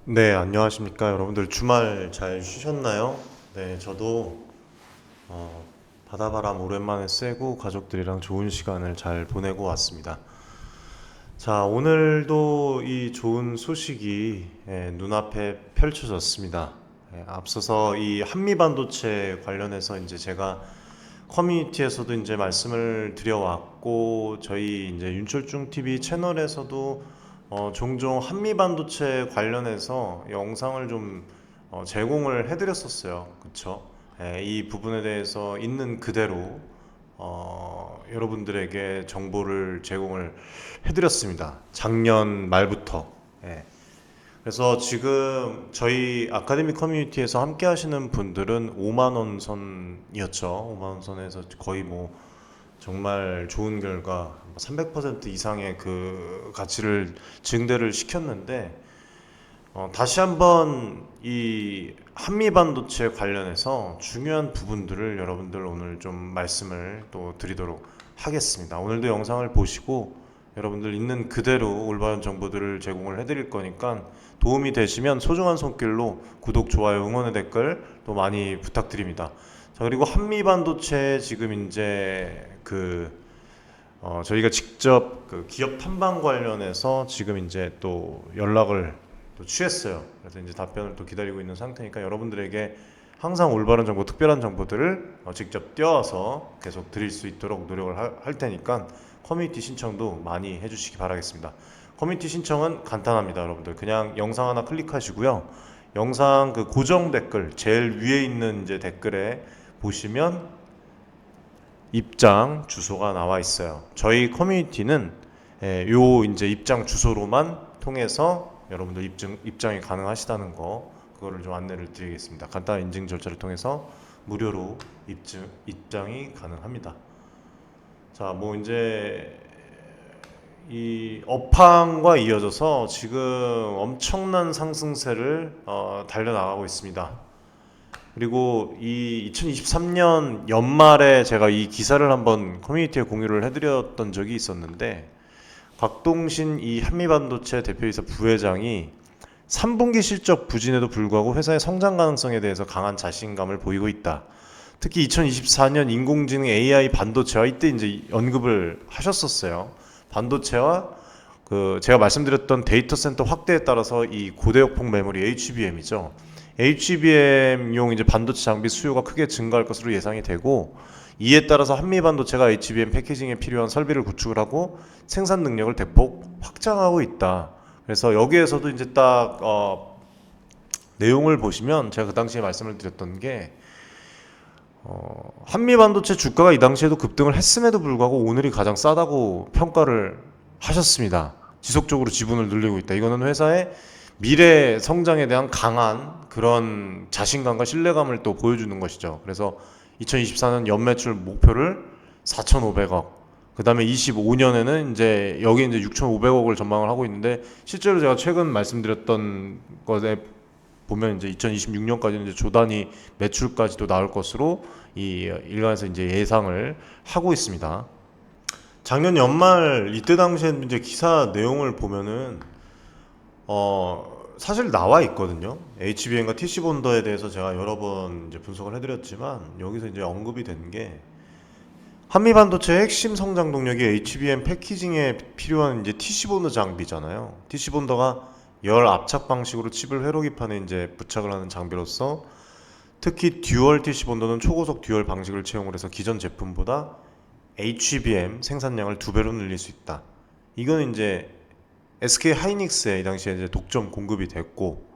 네, 안녕하십니까. 여러분들 주말 잘 쉬셨나요? 네, 저도 어, 바다바람 오랜만에 쐬고 가족들이랑 좋은 시간을 잘 보내고 왔습니다. 자, 오늘도 이 좋은 소식이 눈앞에 펼쳐졌습니다. 앞서서 이 한미반도체 관련해서 이제 제가 커뮤니티에서도 이제 말씀을 드려왔고 저희 이제 윤철중 TV 채널에서도 종종 한미반도체 관련해서 영상을 좀 제공을 해드렸었어요. 그쵸? 이 부분에 대해서 있는 그대로 여러분들에게 정보를 제공을 해드렸습니다. 작년 말부터. 예. 그래서 지금 저희 아카데미 커뮤니티에서 함께 하시는 분들은 5만 원 선이었죠. 5만 원 선에서 거의 뭐 정말 좋은 결과 300% 이상의 그 가치를 증대를 시켰는데 다시 한번 이 한미 반도체 관련해서 중요한 부분들을 여러분들 오늘 좀 말씀을 또 드리도록 하겠습니다. 오늘도 영상을 보시고 여러분들 있는 그대로 올바른 정보들을 제공을 해드릴 거니까 도움이 되시면 소중한 손길로 구독, 좋아요, 응원의 댓글 또 많이 부탁드립니다. 자, 그리고 한미 반도체 지금 이제 저희가 직접 그 기업 탐방 관련해서 지금 이제 또 연락을 또 취했어요. 그래서 이제 답변을 또 기다리고 있는 상태니까 여러분들에게 항상 올바른 정보, 특별한 정보들을 직접 띄워서 계속 드릴 수 있도록 노력을 할 테니까 커뮤니티 신청도 많이 해주시기 바라겠습니다. 커뮤니티 신청은 간단합니다, 여러분들. 그냥 영상 하나 클릭하시고요. 영상 그 고정 댓글 제일 위에 있는 이제 댓글에 보시면 입장 주소가 나와 있어요. 저희 커뮤니티는 요 이제 입장 주소로만 통해서 여러분들 입장이 가능하시다는 거 그거를 좀 안내를 드리겠습니다. 간단한 인증 절차를 통해서 무료로 입장이 가능합니다. 자, 뭐 이제 이 업황과 이어져서 지금 엄청난 상승세를 달려나가고 있습니다. 그리고 이 2023년 연말에 제가 이 기사를 한번 커뮤니티에 공유를 해드렸던 적이 있었는데 곽동신 이 한미반도체 대표이사 부회장이 3분기 실적 부진에도 불구하고 회사의 성장 가능성에 대해서 강한 자신감을 보이고 있다. 특히 2024년 인공지능 AI 반도체와 이때 이제 언급을 하셨었어요. 반도체와 그 제가 말씀드렸던 데이터 센터 확대에 따라서 이 고대역폭 메모리 HBM이죠. HBM용 이제 반도체 장비 수요가 크게 증가할 것으로 예상이 되고 이에 따라서 한미 반도체가 HBM 패키징에 필요한 설비를 구축을 하고 생산 능력을 대폭 확장하고 있다. 그래서 여기에서도 이제 딱 내용을 보시면 제가 그 당시에 말씀을 드렸던 게 한미 반도체 주가가 이 당시에도 급등을 했음에도 불구하고 오늘이 가장 싸다고 평가를 하셨습니다. 지속적으로 지분을 늘리고 있다. 이거는 회사의 미래 성장에 대한 강한 그런 자신감과 신뢰감을 또 보여주는 것이죠. 그래서 2024년 연매출 목표를 4,500억. 그 다음에 25년에는 이제 여기 이제 6,500억을 전망을 하고 있는데 실제로 제가 최근 말씀드렸던 것에 보면 이제 2026년까지는 이제 조단위 매출까지도 나올 것으로 이 일간에서 이제 예상을 하고 있습니다. 작년 연말 이때 당시에 이제 기사 내용을 보면은 사실 나와 있거든요. HBM과 TC 본더에 대해서 제가 여러 번 이제 분석을 해드렸지만 여기서 이제 언급이 된 게 한미 반도체의 핵심 성장 동력이 HBM 패키징에 필요한 이제 TC 본더 장비잖아요. TC 본더가 열 압착 방식으로 칩을 회로기판에 이제 부착을 하는 장비로서 특히 듀얼 TC 본더는 초고속 듀얼 방식을 채용을 해서 기존 제품보다 HBM 생산량을 2배로 늘릴 수 있다. 이건 이제 SK 하이닉스에 이 당시에 이제 독점 공급이 됐고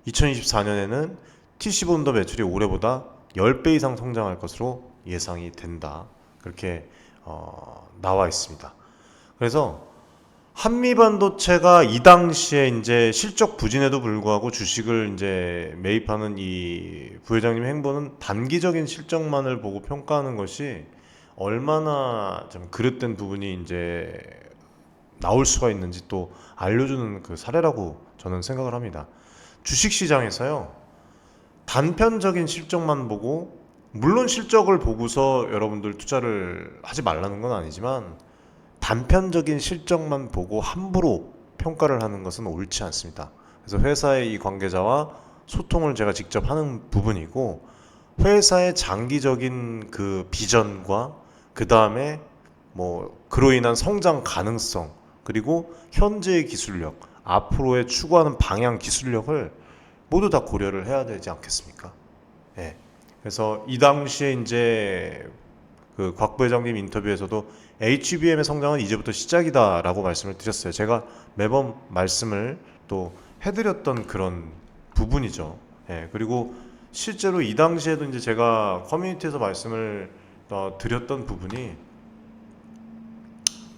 2024년에는 TC 본더 매출이 올해보다 10배 이상 성장할 것으로 예상이 된다. 그렇게 나와 있습니다. 그래서 한미 반도체가 이 당시에 이제 실적 부진에도 불구하고 주식을 이제 매입하는 이 부회장님의 행보는 단기적인 실적만을 보고 평가하는 것이 얼마나 좀 그릇된 부분이 이제 나올 수가 있는지 또 알려주는 그 사례라고 저는 생각을 합니다. 주식시장에서요, 단편적인 실적만 보고, 물론 실적을 보고서 여러분들 투자를 하지 말라는 건 아니지만, 단편적인 실적만 보고 함부로 평가를 하는 것은 옳지 않습니다. 그래서 회사의 이 관계자와 소통을 제가 직접 하는 부분이고, 회사의 장기적인 그 비전과 그 다음에 뭐 그로 인한 성장 가능성, 그리고 현재의 기술력, 앞으로의 추구하는 방향 기술력을 모두 다 고려를 해야 되지 않겠습니까? 예. 그래서 이 당시에 이제 그 곽 부회장님 인터뷰에서도 HBM의 성장은 이제부터 시작이다라고 말씀을 드렸어요. 제가 매번 말씀을 또 해드렸던 그런 부분이죠. 예. 그리고 실제로 이 당시에도 이제 제가 커뮤니티에서 말씀을 드렸던 부분이,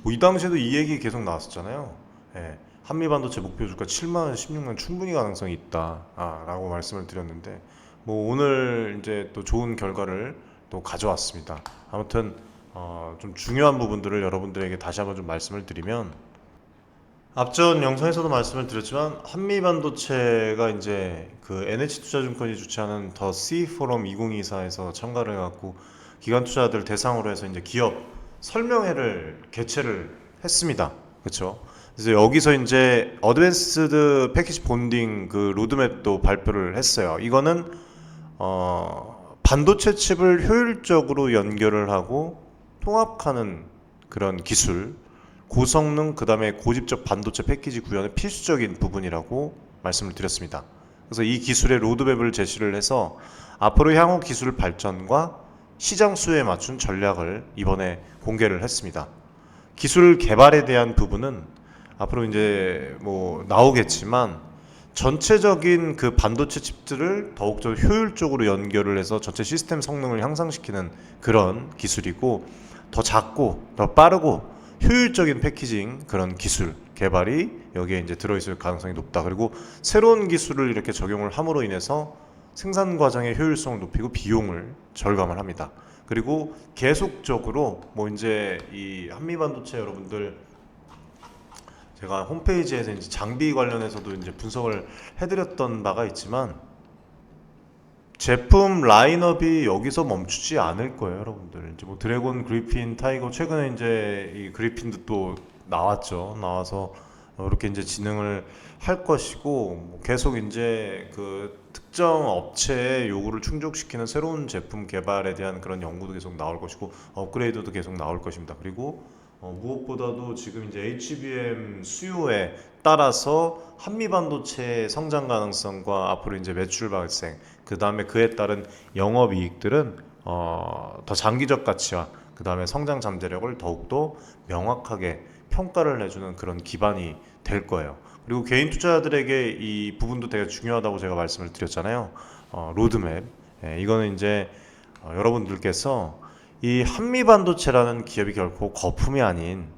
뭐 이 당시에도 이 얘기 계속 나왔었잖아요. 예. 한미 반도체 목표 주가 7만 원, 16만 충분히 가능성이 있다라고 말씀을 드렸는데, 뭐 오늘 이제 또 좋은 결과를 또 가져왔습니다. 아무튼 좀 중요한 부분들을 여러분들에게 다시 한번 좀 말씀을 드리면, 앞전 영상에서도 말씀을 드렸지만 한미 반도체가 이제 그 NH투자증권이 주최하는 더 C 포럼 2024에서 참가를 해갖고 기관 투자들 대상으로 해서 이제 기업 설명회를 개최를 했습니다. 그렇죠? 그래서 여기서 이제 어드밴스드 패키지 본딩 그 로드맵도 발표를 했어요. 이거는 반도체 칩을 효율적으로 연결을 하고 통합하는 그런 기술, 고성능 그 다음에 고집적 반도체 패키지 구현의 필수적인 부분이라고 말씀을 드렸습니다. 그래서 이 기술의 로드맵을 제시를 해서 앞으로 향후 기술 발전과 시장 수요에 맞춘 전략을 이번에 공개를 했습니다. 기술 개발에 대한 부분은 앞으로 이제 뭐 나오겠지만, 전체적인 그 반도체 칩들을 더욱더 효율적으로 연결을 해서 전체 시스템 성능을 향상시키는 그런 기술이고, 더 작고 더 빠르고 효율적인 패키징 그런 기술 개발이 여기에 이제 들어있을 가능성이 높다. 그리고 새로운 기술을 이렇게 적용을 함으로 인해서 생산 과정의 효율성을 높이고 비용을 절감을 합니다. 그리고 계속적으로 뭐 이제 이 한미 반도체 여러분들, 제가 홈페이지에서 이제 장비 관련해서도 이제 분석을 해드렸던 바가 있지만, 제품 라인업이 여기서 멈추지 않을 거예요, 여러분들. 이제 뭐 드래곤, 그리핀, 타이거, 최근에 이제 이 그리핀도 또 나왔죠. 나와서 이렇게 이제 진행을 할 것이고, 뭐 계속 이제 그 특정 업체의 요구를 충족시키는 새로운 제품 개발에 대한 그런 연구도 계속 나올 것이고, 업그레이드도 계속 나올 것입니다. 그리고 무엇보다도 지금 이제 HBM 수요에 따라서 한미 반도체의 성장 가능성과 앞으로 이제 매출 발생, 그 다음에 그에 따른 영업 이익들은 더 장기적 가치와 그 다음에 성장 잠재력을 더욱더 명확하게 평가를 해주는 그런 기반이 될 거예요. 그리고 개인 투자자들에게 이 부분도 되게 중요하다고 제가 말씀을 드렸잖아요. 로드맵. 예, 이거는 이제 여러분들께서 이 한미반도체라는 기업이 결코 거품이 아닌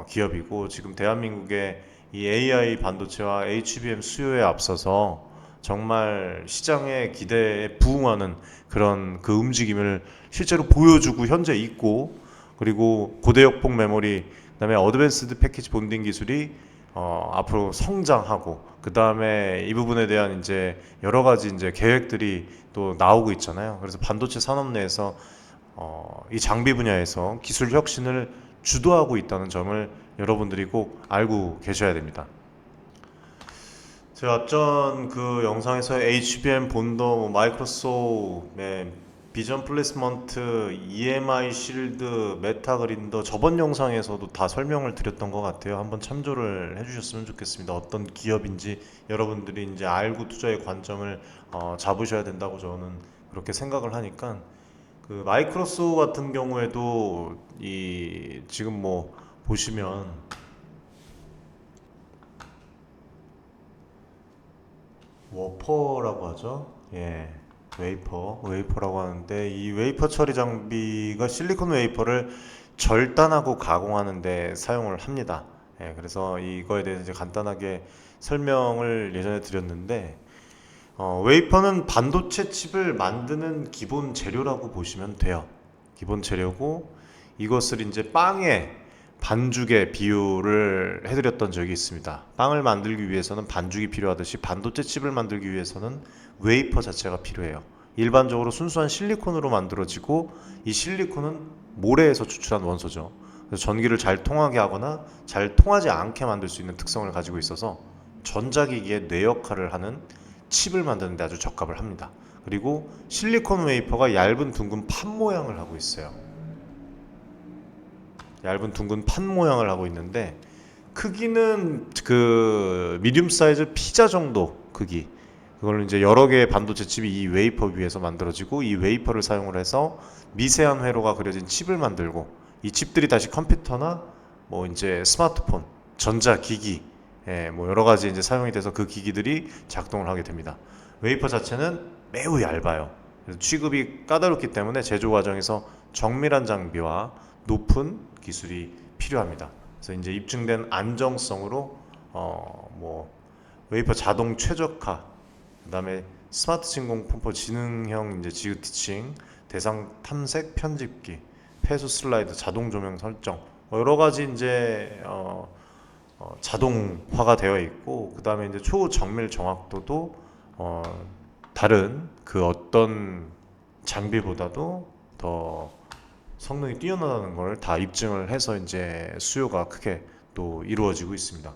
기업이고, 지금 대한민국의 이 AI 반도체와 HBM 수요에 앞서서 정말 시장의 기대에 부응하는 그런 그 움직임을 실제로 보여주고 현재 있고, 그리고 고대역폭 메모리, 그다음에 어드밴스드 패키지 본딩 기술이 앞으로 성장하고, 그 다음에 이 부분에 대한 이제 여러 가지 이제 계획들이 또 나오고 있잖아요. 그래서 반도체 산업 내에서 이 장비 분야에서 기술 혁신을 주도하고 있다는 점을 여러분들이 꼭 알고 계셔야 됩니다. 제가 앞전 그 영상에서 HBM 본더, 마이크로소프트의 비전 플레이스먼트, EMI 실드, 메타 그린더 저번 영상에서도 다 설명을 드렸던 것 같아요. 한번 참조를 해주셨으면 좋겠습니다. 어떤 기업인지 여러분들이 이제 알고 투자의 관점을 잡으셔야 된다고 저는 그렇게 생각을 하니까, 그 마이크로소프트 같은 경우에도 이 지금 뭐 보시면 워퍼라고 하죠. 예, 웨이퍼라고 하는데, 이 웨이퍼 처리 장비가 실리콘 웨이퍼를 절단하고 가공하는 데 사용을 합니다. 예, 그래서 이거에 대해서 이제 간단하게 설명을 예전에 드렸는데, 웨이퍼는 반도체 칩을 만드는 기본 재료라고 보시면 돼요. 기본 재료고, 이것을 이제 빵에 반죽에 비유를 해드렸던 적이 있습니다. 빵을 만들기 위해서는 반죽이 필요하듯이 반도체 칩을 만들기 위해서는 웨이퍼 자체가 필요해요. 일반적으로 순수한 실리콘으로 만들어지고, 이 실리콘은 모래에서 추출한 원소죠. 그래서 전기를 잘 통하게 하거나 잘 통하지 않게 만들 수 있는 특성을 가지고 있어서 전자기기의 뇌 역할을 하는 칩을 만드는 데 아주 적합을 합니다. 그리고 실리콘 웨이퍼가 얇은 둥근 판 모양을 하고 있어요. 얇은 둥근 판 모양을 하고 있는데 크기는 그 미디움 사이즈 피자 정도 크기. 그걸 이제 여러 개의 반도체 칩이 이 웨이퍼 위에서 만들어지고 이 웨이퍼를 사용을 해서 미세한 회로가 그려진 칩을 만들고 이 칩들이 다시 컴퓨터나 뭐 이제 스마트폰, 전자기기, 뭐 여러 가지 이제 사용이 돼서 그 기기들이 작동을 하게 됩니다. 웨이퍼 자체는 매우 얇아요. 그래서 취급이 까다롭기 때문에 제조 과정에서 정밀한 장비와 높은 기술이 필요합니다. 그래서 이제 입증된 안정성으로 뭐 웨이퍼 자동 최적화, 그다음에 스마트 진공 펌프 지능형 이제 지우 티칭, 대상 탐색 편집기, 폐수 슬라이드, 자동 조명 설정, 뭐 여러 가지 이제 자동화가 되어 있고, 그다음에 이제 초정밀 정확도도 다른 그 어떤 장비보다도 더 성능이 뛰어나다는 걸 다 입증을 해서 이제 수요가 크게 또 이루어지고 있습니다.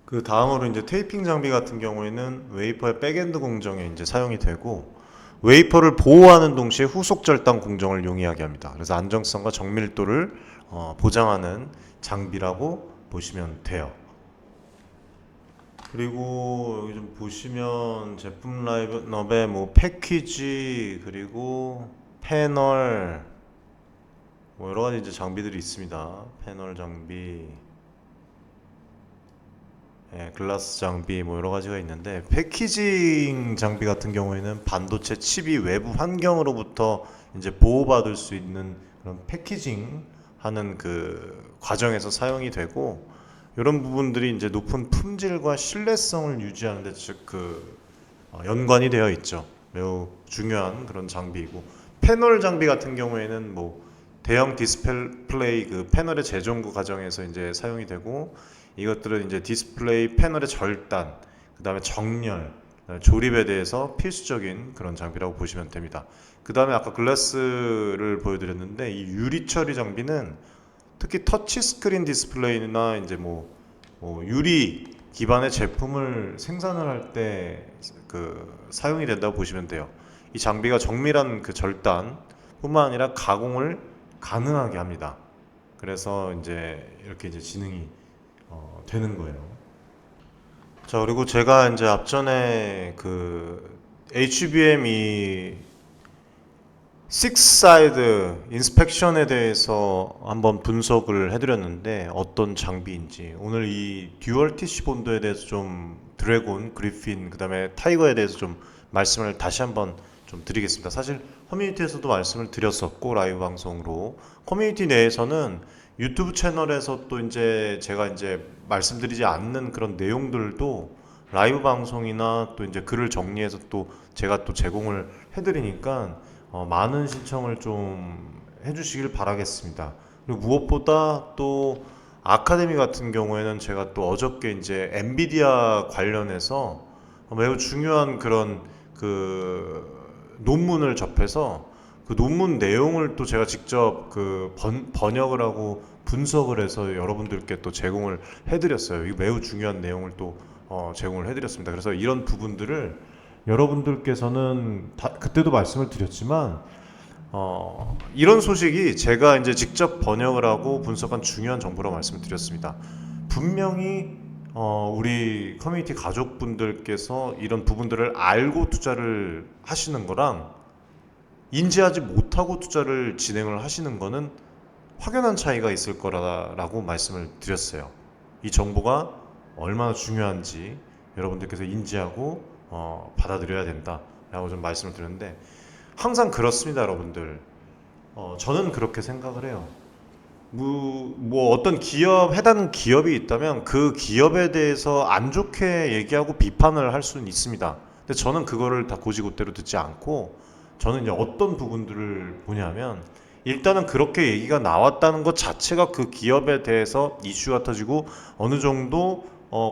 그 다음으로 이제 테이핑 장비 같은 경우에는 웨이퍼의 백엔드 공정에 이제 사용이 되고 웨이퍼를 보호하는 동시에 후속 절단 공정을 용이하게 합니다. 그래서 안정성과 정밀도를 보장하는 장비라고 보시면 돼요. 그리고 여기 좀 보시면 제품 라인업에 뭐 패키지 그리고 패널 뭐 여러 가지 이제 장비들이 있습니다. 패널 장비, 글라스 장비 뭐 여러 가지가 있는데 패키징 장비 같은 경우에는 반도체 칩이 외부 환경으로부터 이제 보호받을 수 있는 그런 패키징 하는 그 과정에서 사용이 되고 이런 부분들이 이제 높은 품질과 신뢰성을 유지하는 데 즉 연관이 되어 있죠. 매우 중요한 그런 장비이고 패널 장비 같은 경우에는 뭐 대형 디스플레이 그 패널의 재정구 과정에서 이제 사용이 되고 이것들은 이제 디스플레이 패널의 절단, 그다음에 정렬, 조립에 대해서 필수적인 그런 장비라고 보시면 됩니다. 그다음에 아까 글라스를 보여드렸는데 이 유리 처리 장비는 특히 터치 스크린 디스플레이나 이제 뭐 유리 기반의 제품을 생산을 할 때 그 사용이 된다고 보시면 돼요. 이 장비가 정밀한 그 절단뿐만 아니라 가공을 가능하게 합니다. 그래서 이제 이렇게 이제 지능이 되는 거예요. 자, 그리고 제가 이제 앞전에 그 HBM 식사이드 인스펙션에 대해서 한번 분석을 해드렸는데 어떤 장비인지 오늘 이 듀얼 TC 본드에 대해서 좀 드래곤, 그리핀, 그 다음에 타이거에 대해서 좀 말씀을 다시 한번 좀 드리겠습니다. 사실 커뮤니티에서도 말씀을 드렸었고 라이브 방송으로 커뮤니티 내에서는 유튜브 채널에서 또 이제 제가 이제 말씀드리지 않는 그런 내용들도 라이브 방송이나 또 이제 글을 정리해서 또 제가 또 제공을 해드리니까 많은 신청을 좀 해주시길 바라겠습니다. 그리고 무엇보다 또 아카데미 같은 경우에는 제가 또 어저께 이제 엔비디아 관련해서 매우 중요한 그런 그 논문을 접해서 그 논문 내용을 또 제가 직접 그 번역을 하고 분석을 해서 여러분들께 또 제공을 해드렸어요. 이거 매우 중요한 내용을 또 제공을 해드렸습니다. 그래서 이런 부분들을 여러분들께서는 그때도 말씀을 드렸지만 이런 소식이 제가 이제 직접 번역을 하고 분석한 중요한 정보라고 말씀을 드렸습니다. 분명히 우리 커뮤니티 가족분들께서 이런 부분들을 알고 투자를 하시는 거랑 인지하지 못하고 투자를 진행을 하시는 거는 확연한 차이가 있을 거라고 말씀을 드렸어요. 이 정보가 얼마나 중요한지 여러분들께서 인지하고 받아들여야 된다라고 좀 말씀을 드렸는데 항상 그렇습니다, 여러분들. 저는 그렇게 생각을 해요. 뭐 어떤 해당 기업이 있다면 그 기업에 대해서 안 좋게 얘기하고 비판을 할 수는 있습니다. 근데 저는 그거를 다 고지고대로 듣지 않고 저는 이제 어떤 부분들을 보냐면 일단은 그렇게 얘기가 나왔다는 것 자체가 그 기업에 대해서 이슈가 터지고 어느 정도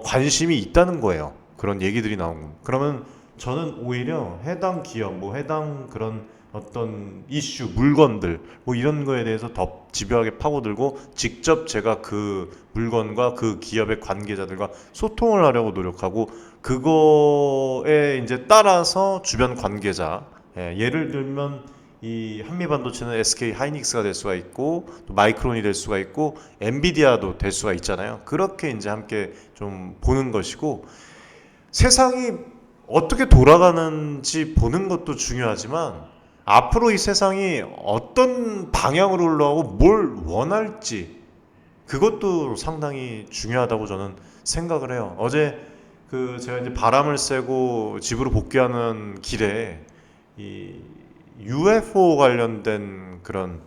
관심이 있다는 거예요. 그런 얘기들이 나오고 그러면 저는 오히려 해당 기업, 뭐 해당 그런 어떤 이슈, 물건들 뭐 이런 거에 대해서 더 집요하게 파고들고 직접 제가 그 물건과 그 기업의 관계자들과 소통을 하려고 노력하고 그거에 이제 따라서 주변 관계자 예를 들면 이 한미반도체는 SK 하이닉스가 될 수가 있고 또 마이크론이 될 수가 있고 엔비디아도 될 수가 있잖아요. 그렇게 이제 함께 좀 보는 것이고 세상이 어떻게 돌아가는지 보는 것도 중요하지만 앞으로 이 세상이 어떤 방향으로 흘러가고 뭘 원할지 그것도 상당히 중요하다고 저는 생각을 해요. 어제 그 제가 이제 바람을 쐬고 집으로 복귀하는 길에 이 UFO 관련된 그런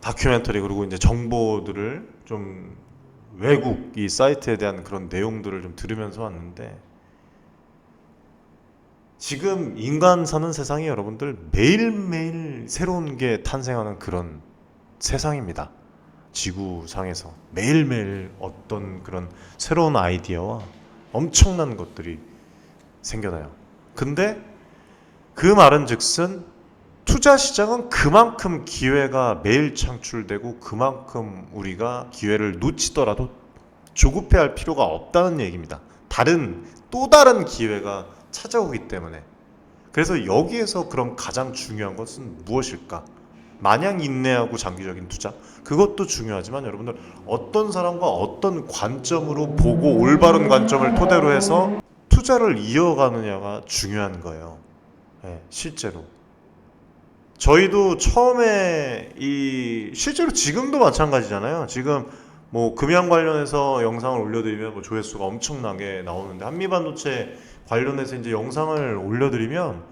다큐멘터리 그리고 이제 정보들을 좀 외국 이 사이트에 대한 그런 내용들을 좀 들으면서 왔는데 지금 인간 사는 세상이 여러분들 매일매일 새로운 게 탄생하는 그런 세상입니다. 지구상에서 매일매일 어떤 그런 새로운 아이디어와 엄청난 것들이 생겨나요. 근데 그 말은즉슨 투자 시장은 그만큼 기회가 매일 창출되고 그만큼 우리가 기회를 놓치더라도 조급해할 필요가 없다는 얘기입니다. 또 다른 기회가 찾아오기 때문에. 그래서 여기에서 그럼 가장 중요한 것은 무엇일까? 마냥 인내하고 장기적인 투자 그것도 중요하지만 여러분들 어떤 사람과 어떤 관점으로 보고 올바른 관점을 토대로 해서 투자를 이어가느냐가 중요한 거예요. 실제로 저희도 처음에 실제로 지금도 마찬가지잖아요. 지금 뭐 금양 관련해서 영상을 올려드리면 뭐 조회수가 엄청나게 나오는데 한미반도체 관련해서 이제 영상을 올려드리면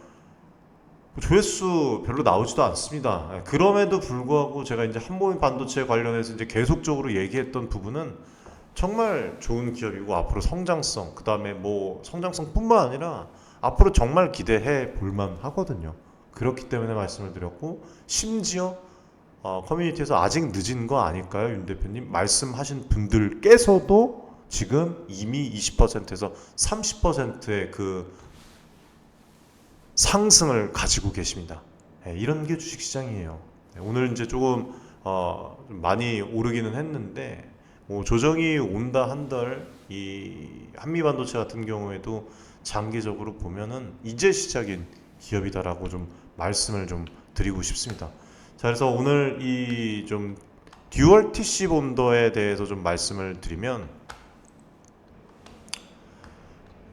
조회수 별로 나오지도 않습니다. 그럼에도 불구하고 제가 이제 한보민 반도체 관련해서 이제 계속적으로 얘기했던 부분은 정말 좋은 기업이고 앞으로 성장성, 그 다음에 뭐 성장성뿐만 아니라 앞으로 정말 기대해 볼만 하거든요. 그렇기 때문에 말씀을 드렸고 심지어 커뮤니티에서 아직 늦은 거 아닐까요, 윤 대표님? 말씀하신 분들께서도 지금 이미 20%에서 30%의 그 상승을 가지고 계십니다. 이런 게 주식시장이에요. 오늘 이제 조금 많이 오르기는 했는데 뭐 조정이 온다 한들 이 한미반도체 같은 경우에도 장기적으로 보면은 이제 시작인 기업이다라고 좀 말씀을 좀 드리고 싶습니다. 자, 그래서 오늘 이 좀 듀얼 TC 본더에 대해서 좀 말씀을 드리면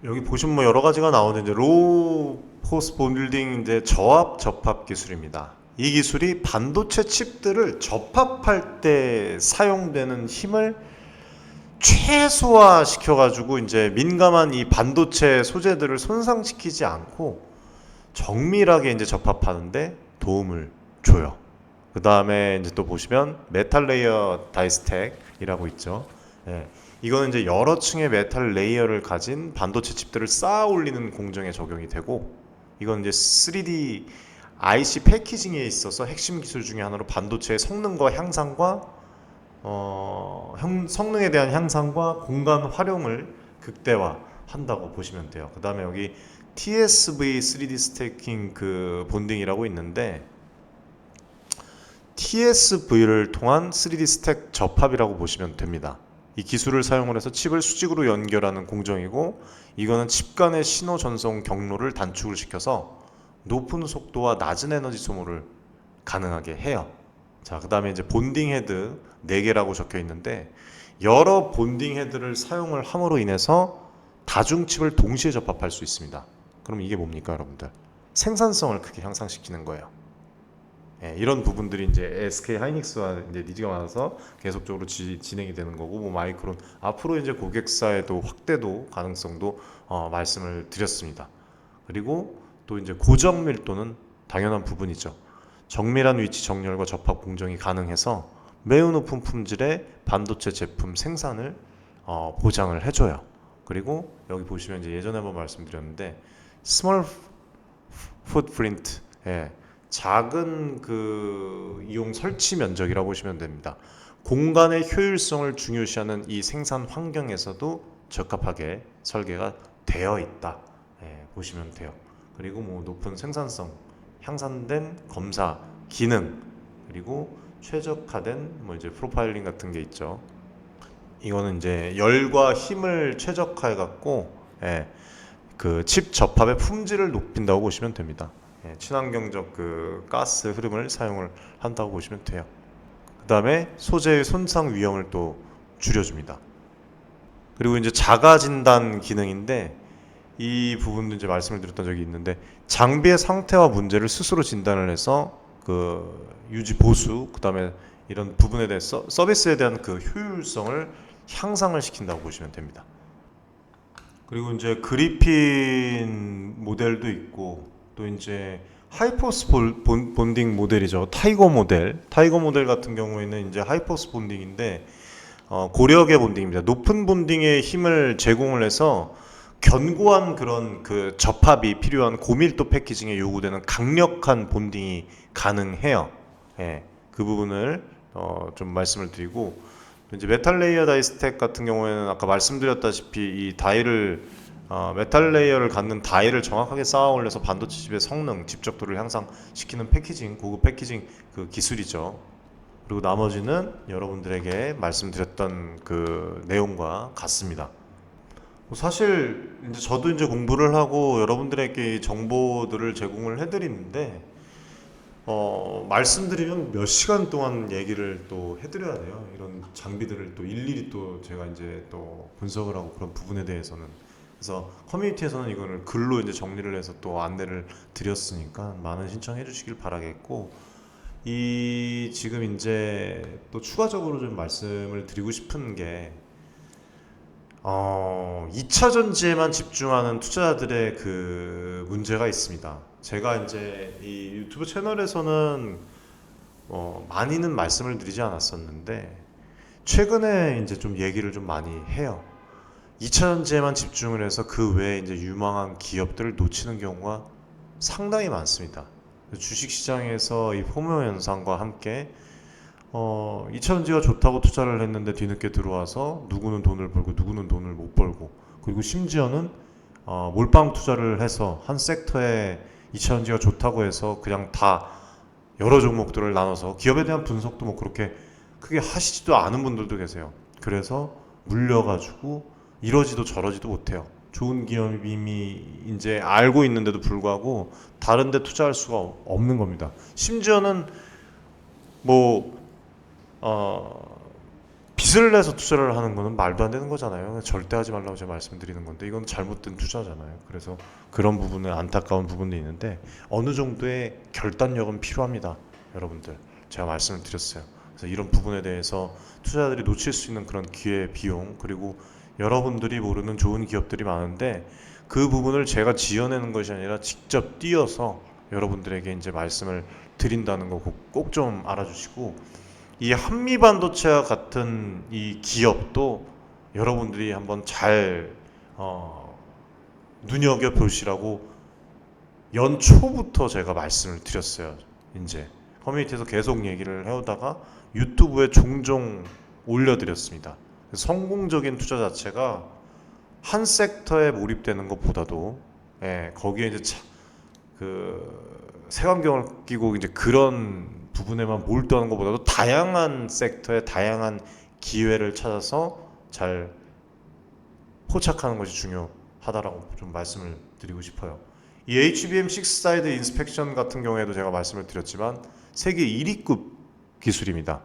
여기 보시면 뭐 여러 가지가 나오는데 이제 로우 포스 본빌딩 이제 저압 접합 기술입니다. 이 기술이 반도체 칩들을 접합할 때 사용되는 힘을 최소화 시켜가지고 이제 민감한 이 반도체 소재들을 손상시키지 않고 정밀하게 이제 접합하는데 도움을 줘요. 그 다음에 이제 또 보시면 메탈 레이어 다이스택이라고 있죠. 이거는 이제 여러 층의 메탈 레이어를 가진 반도체 칩들을 쌓아 올리는 공정에 적용이 되고, 이건 이제 3D IC 패키징에 있어서 핵심 기술 중에 하나로 반도체의 성능과 향상과 성능에 대한 향상과 공간 활용을 극대화한다고 보시면 돼요. 그 다음에 여기 TSV 3D 스태킹 그 본딩이라고 있는데 TSV를 통한 3D 스택 접합이라고 보시면 됩니다. 이 기술을 사용을 해서 칩을 수직으로 연결하는 공정이고, 이거는 칩 간의 신호 전송 경로를 단축을 시켜서 높은 속도와 낮은 에너지 소모를 가능하게 해요. 자, 그 다음에 이제 본딩 헤드 4개라고 적혀 있는데, 여러 본딩 헤드를 사용을 함으로 인해서 다중칩을 동시에 접합할 수 있습니다. 그럼 이게 뭡니까, 여러분들? 생산성을 크게 향상시키는 거예요. 이런 부분들이 이제 SK 하이닉스와 이제 니즈가 많아서 계속적으로 진행이 되는 거고, 뭐 마이크론 앞으로 이제 고객사에도 확대도 가능성도 말씀을 드렸습니다. 그리고 또 이제 고정 밀도는 당연한 부분이죠. 정밀한 위치 정렬과 접합 공정이 가능해서 매우 높은 품질의 반도체 제품 생산을 보장을 해줘요. 그리고 여기 보시면 이제 예전에 한번 말씀드렸는데 스몰 풋프린트, 작은 그 이용 설치 면적이라고 보시면 됩니다. 공간의 효율성을 중요시하는 이 생산 환경에서도 적합하게 설계가 되어 있다, 보시면 돼요. 그리고 뭐 높은 생산성, 향상된 검사 기능, 그리고 최적화된 뭐 이제 프로파일링 같은 게 있죠. 이거는 이제 열과 힘을 최적화해 갖고 예, 그 칩 접합의 품질을 높인다고 보시면 됩니다. 예, 친환경적 그 가스 흐름을 사용을 한다고 보시면 돼요. 그 다음에 소재의 손상 위험을 또 줄여줍니다. 그리고 이제 자가 진단 기능인데 이 부분도 이제 말씀을 드렸던 적이 있는데 장비의 상태와 문제를 스스로 진단을 해서 그 유지 보수 그다음에 이런 부분에 대해서 서비스에 대한 그 효율성을 향상을 시킨다고 보시면 됩니다. 그리고 이제 그리핀 모델도 있고 또 이제 하이포스 본딩 모델이죠. 타이거 모델 같은 경우에는 이제 하이포스 본딩인데 고력의 본딩입니다. 높은 본딩의 힘을 제공을 해서 견고한 그런 그 접합이 필요한 고밀도 패키징에 요구되는 강력한 본딩이 가능해요. 예, 그 부분을 좀 말씀을 드리고 이제 메탈 레이어 다이 스택 같은 경우에는 아까 말씀드렸다시피 이 다이를 메탈 레이어를 갖는 다이를 정확하게 쌓아 올려서 반도체 칩의 성능, 집적도를 향상시키는 패키징, 고급 패키징 그 기술이죠. 그리고 나머지는 여러분들에게 말씀드렸던 그 내용과 같습니다. 사실 이제 저도 이제 공부를 하고 여러분들에게 정보들을 제공을 해드리는데 말씀드리면 몇 시간 동안 얘기를 또 해드려야 돼요. 이런 장비들을 또 일일이 또 제가 이제 또 분석을 하고 그런 부분에 대해서는 그래서 커뮤니티에서는 이거를 글로 이제 정리를 해서 또 안내를 드렸으니까 많은 신청해 주시길 바라겠고 이 지금 이제 또 추가적으로 좀 말씀을 드리고 싶은 게 2차 전지에만 집중하는 투자자들의 그 문제가 있습니다. 제가 이제 이 유튜브 채널에서는 많이는 말씀을 드리지 않았었는데 최근에 이제 좀 얘기를 좀 많이 해요. 2차 전지에만 집중을 해서 그 외에 이제 유망한 기업들을 놓치는 경우가 상당히 많습니다. 주식 시장에서 이 포모 현상과 함께 2차 전지가 좋다고 투자를 했는데 뒤늦게 들어와서 누구는 돈을 벌고 누구는 돈을 못 벌고 그리고 심지어는 몰빵 투자를 해서 한 섹터에 2차 전지가 좋다고 해서 그냥 다 여러 종목들을 나눠서 기업에 대한 분석도 뭐 그렇게 크게 하시지도 않은 분들도 계세요. 그래서 물려가지고 이러지도 저러지도 못해요. 좋은 기업이 이미 이제 알고 있는데도 불구하고 다른 데 투자할 수가 없는 겁니다. 심지어는 뭐 빚을 내서 투자를 하는 거는 말도 안 되는 거잖아요. 절대 하지 말라고 제가 말씀드리는 건데 이건 잘못된 투자잖아요. 그래서 그런 부분은 안타까운 부분도 있는데 어느 정도의 결단력은 필요합니다. 여러분들 제가 말씀을 드렸어요. 그래서 이런 부분에 대해서 투자자들이 놓칠 수 있는 그런 기회, 비용 그리고 여러분들이 모르는 좋은 기업들이 많은데 그 부분을 제가 지어내는 것이 아니라 직접 뛰어서 여러분들에게 이제 말씀을 드린다는 거 꼭 좀 알아주시고 이 한미반도체와 같은 이 기업도 여러분들이 한번 잘 눈여겨 보시라고 연초부터 제가 말씀을 드렸어요. 이제 커뮤니티에서 계속 얘기를 해오다가 유튜브에 종종 올려드렸습니다. 성공적인 투자 자체가 한 섹터에 몰입되는 것보다도 거기에 이제 그 색안경을 끼고 이제 그런 부분에만 몰두하는 것보다도 다양한 섹터의 다양한 기회를 찾아서 잘 포착하는 것이 중요하다라고 좀 말씀을 드리고 싶어요. 이 HBM 6사이드 인스펙션 같은 경우에도 제가 말씀을 드렸지만 세계 1위급 기술입니다.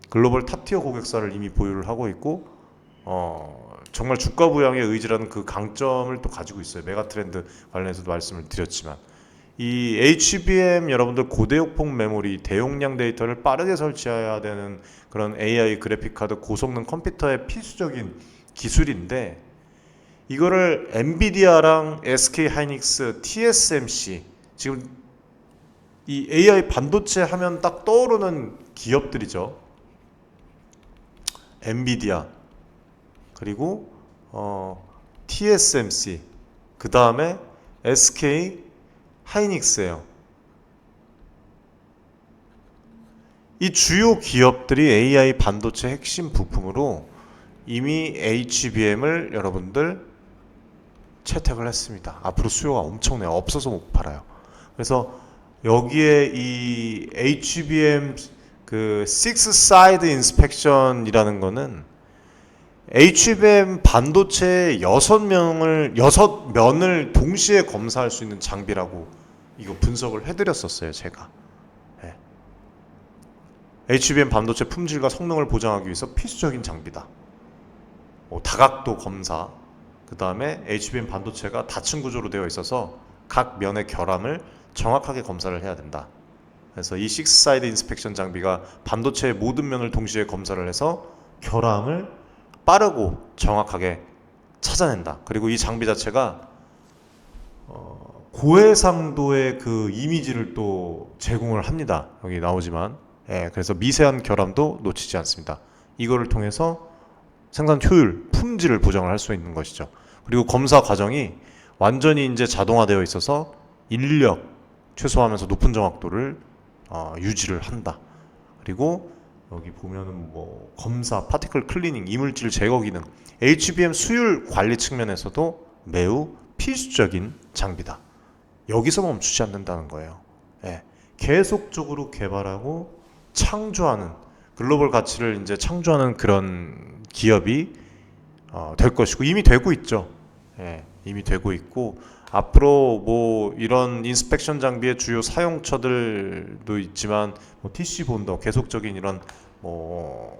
글로벌 탑티어 고객사를 이미 보유를 하고 있고 정말 주가 부양에 의지라는 그 강점을 또 가지고 있어요. 메가트렌드 관련해서도 말씀을 드렸지만 이 HBM 여러분들 고대역폭 메모리 대용량 데이터를 빠르게 설치해야 되는 그런 AI 그래픽카드 고성능 컴퓨터의 필수적인 기술인데 이거를 엔비디아랑 SK 하이닉스, TSMC 지금 이 AI 반도체 하면 딱 떠오르는 기업들이죠. 엔비디아 그리고 TSMC 그 다음에 SK 하이닉스예요. 이 주요 기업들이 AI 반도체 핵심 부품으로 이미 HBM을 여러분들 채택을 했습니다. 앞으로 수요가 엄청나요. 없어서 못 팔아요. 그래서 여기에 이 HBM 그 Six Side Inspection이라는 거는 HBM 반도체 6면을 동시에 검사할 수 있는 장비라고 이거 분석을 해드렸었어요, 제가. 네. HBM 반도체 품질과 성능을 보장하기 위해서 필수적인 장비다. 다각도 검사, 그 다음에 HBM 반도체가 다층 구조로 되어 있어서 각 면의 결함을 정확하게 검사를 해야 된다. 그래서 이 식스사이드 인스펙션 장비가 반도체의 모든 면을 동시에 검사를 해서 결함을 빠르고 정확하게 찾아낸다. 그리고 이 장비 자체가 고해상도의 그 이미지를 또 제공을 합니다. 여기 나오지만, 그래서 미세한 결함도 놓치지 않습니다. 이거를 통해서 생산 효율, 품질을 보장을 할 수 있는 것이죠. 그리고 검사 과정이 완전히 이제 자동화되어 있어서 인력 최소화하면서 높은 정확도를 유지를 한다. 그리고 여기 보면은 뭐 검사, 파티클 클리닝, 이물질 제거 기능, HBM 수율 관리 측면에서도 매우 필수적인 장비다. 여기서 멈추지 않는다는 거예요. 계속적으로 개발하고 창조하는 글로벌 가치를 이제 창조하는 그런 기업이 될 것이고 이미 되고 있죠. 이미 되고 있고 앞으로 뭐 이런 인스펙션 장비의 주요 사용처들도 있지만 뭐 TC 본더 계속적인 이런 뭐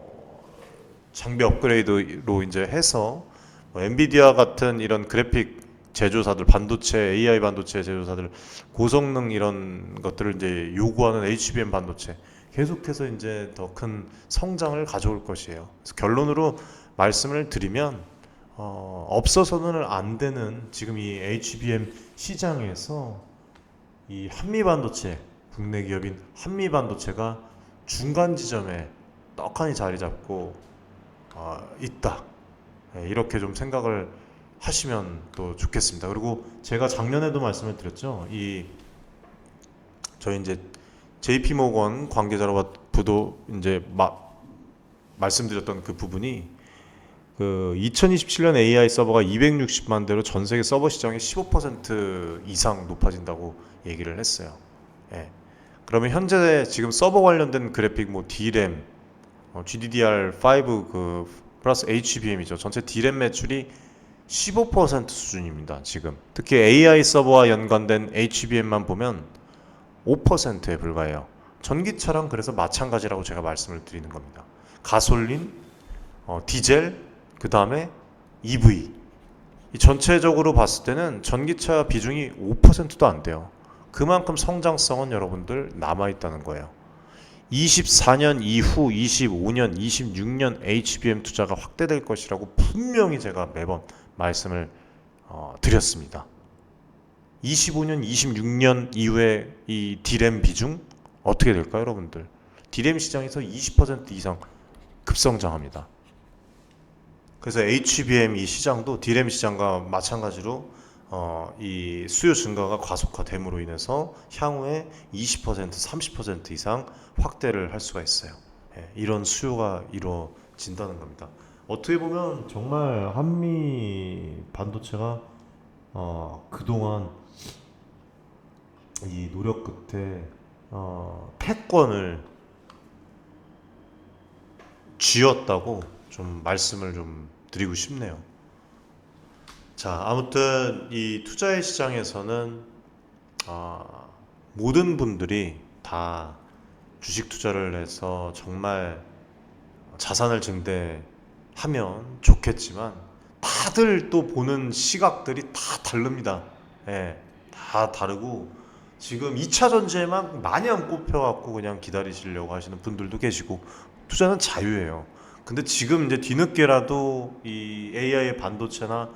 장비 업그레이드로 이제 해서 뭐 엔비디아 같은 이런 그래픽 제조사들, 반도체, AI 반도체 제조사들 고성능 이런 것들을 이제 요구하는 HBM 반도체 계속해서 이제 더 큰 성장을 가져올 것이에요. 그래서 결론으로 말씀을 드리면 없어서는 안 되는 지금 이 HBM 시장에서 이 한미 반도체, 국내 기업인 한미 반도체가 중간 지점에 떡하니 자리 잡고 있다. 이렇게 좀 생각을 하시면 또 좋겠습니다. 그리고 제가 작년에도 말씀을 드렸죠. 저희 이제 JP 모건 관계자로부터 이제 말씀드렸던 그 부분이 그 2027년 AI 서버가 260만 대로 전 세계 서버 시장의 15% 이상 높아진다고 얘기를 했어요. 그러면 현재 지금 서버 관련된 그래픽 뭐 D램, GDDR5 그 플러스 HBM이죠. 전체 D램 매출이 15% 수준입니다. 지금 특히 AI 서버와 연관된 HBM만 보면 5%에 불과해요. 전기차랑 그래서 마찬가지라고 제가 말씀을 드리는 겁니다. 가솔린, 디젤, 그 다음에 EV. 이 전체적으로 봤을 때는 전기차 비중이 5%도 안 돼요. 그만큼 성장성은 여러분들 남아있다는 거예요. 24년 이후 25년, 26년 HBM 투자가 확대될 것이라고 분명히 제가 매번 말씀을 드렸습니다. 25년, 26년 이후에 이 D램 비중 어떻게 될까요, 여러분들? D램 시장에서 20% 이상 급성장합니다. 그래서 HBM 이 시장도 D램 시장과 마찬가지로 이 수요 증가가 과속화됨으로 인해서 향후에 20%, 30% 이상 확대를 할 수가 있어요. 이런 수요가 이루어진다는 겁니다. 어떻게 보면 정말 한미 반도체가 그동안 이 노력 끝에 패권을 쥐었다고 좀 말씀을 좀 드리고 싶네요. 자, 아무튼 이 투자의 시장에서는 모든 분들이 다 주식 투자를 해서 정말 자산을 증대하면 좋겠지만 다들 또 보는 시각들이 다 다릅니다. 다 다르고 지금 2차 전지에만 마냥 꼽혀갖고 그냥 기다리시려고 하시는 분들도 계시고 투자는 자유예요. 근데 지금 이제 뒤늦게라도 이 AI 반도체나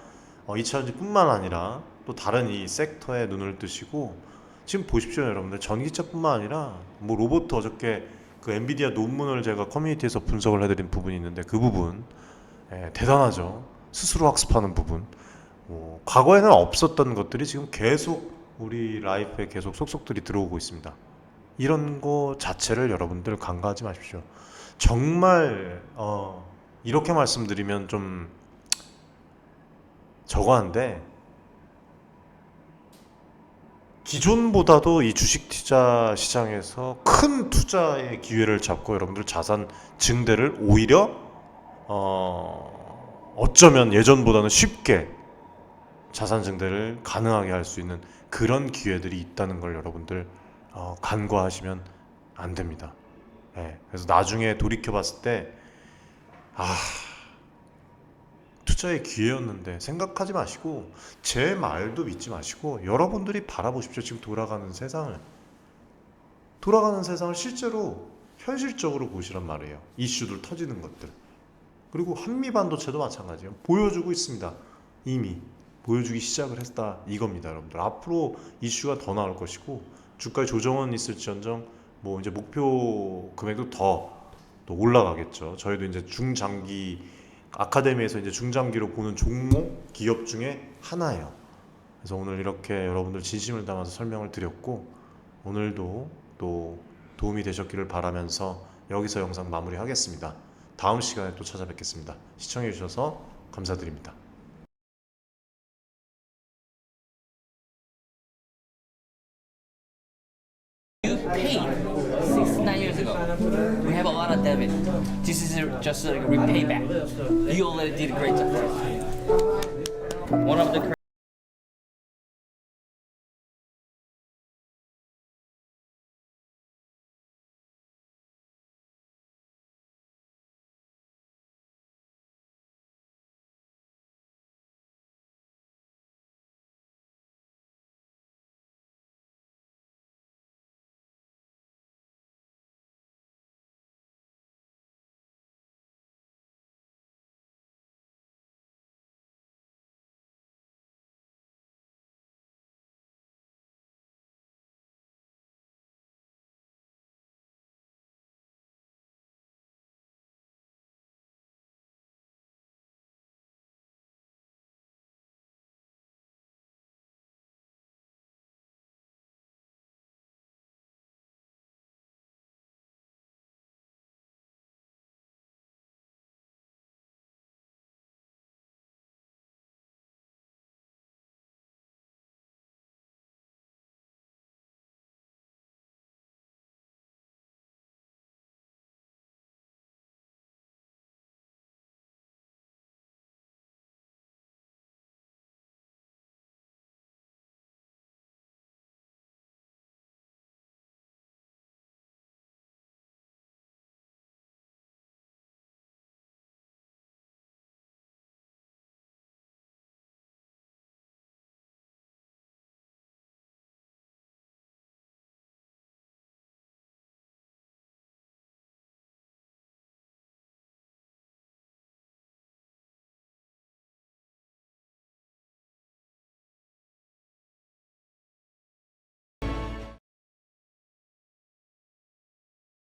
2차 전지뿐만 아니라 또 다른 이 섹터에 눈을 뜨시고 지금 보십시오, 여러분들. 전기차뿐만 아니라 뭐 로봇 어저께 그 엔비디아 논문을 제가 커뮤니티에서 분석을 해드린 부분이 있는데 그 부분 대단하죠. 스스로 학습하는 부분. 과거에는 없었던 것들이 지금 계속 우리 라이프에 계속 속속들이 들어오고 있습니다. 이런 거 자체를 여러분들 간과하지 마십시오. 정말 이렇게 말씀드리면 좀 저거한데 기존보다도 이 주식 투자 시장에서 큰 투자의 기회를 잡고 여러분들 자산 증대를 오히려 어쩌면 예전보다는 쉽게 자산 증대를 가능하게 할 수 있는 그런 기회들이 있다는 걸 여러분들 간과하시면 안 됩니다. 예, 그래서 나중에 돌이켜 봤을 때 투자의 기회였는데 생각하지 마시고 제 말도 믿지 마시고 여러분들이 바라보십시오. 지금 돌아가는 세상을 실제로 현실적으로 보시란 말이에요. 이슈들 터지는 것들. 그리고 한미반도체도 마찬가지예요. 보여주고 있습니다. 이미 보여주기 시작을 했다 이겁니다, 여러분들. 앞으로 이슈가 더 나올 것이고 주가의 조정은 있을지언정 뭐 이제 목표 금액도 더 또 올라가겠죠. 저희도 이제 중장기 아카데미에서 이제 중장기로 보는 종목 기업 중에 하나예요. 그래서 오늘 이렇게 여러분들 진심을 담아서 설명을 드렸고 오늘도 또 도움이 되셨기를 바라면서 여기서 영상 마무리하겠습니다. 다음 시간에 또 찾아뵙겠습니다. 시청해 주셔서 감사드립니다. You paid 6 9 years ago. We have a lot of debit. This is just a repayback. You already did a great job. One of the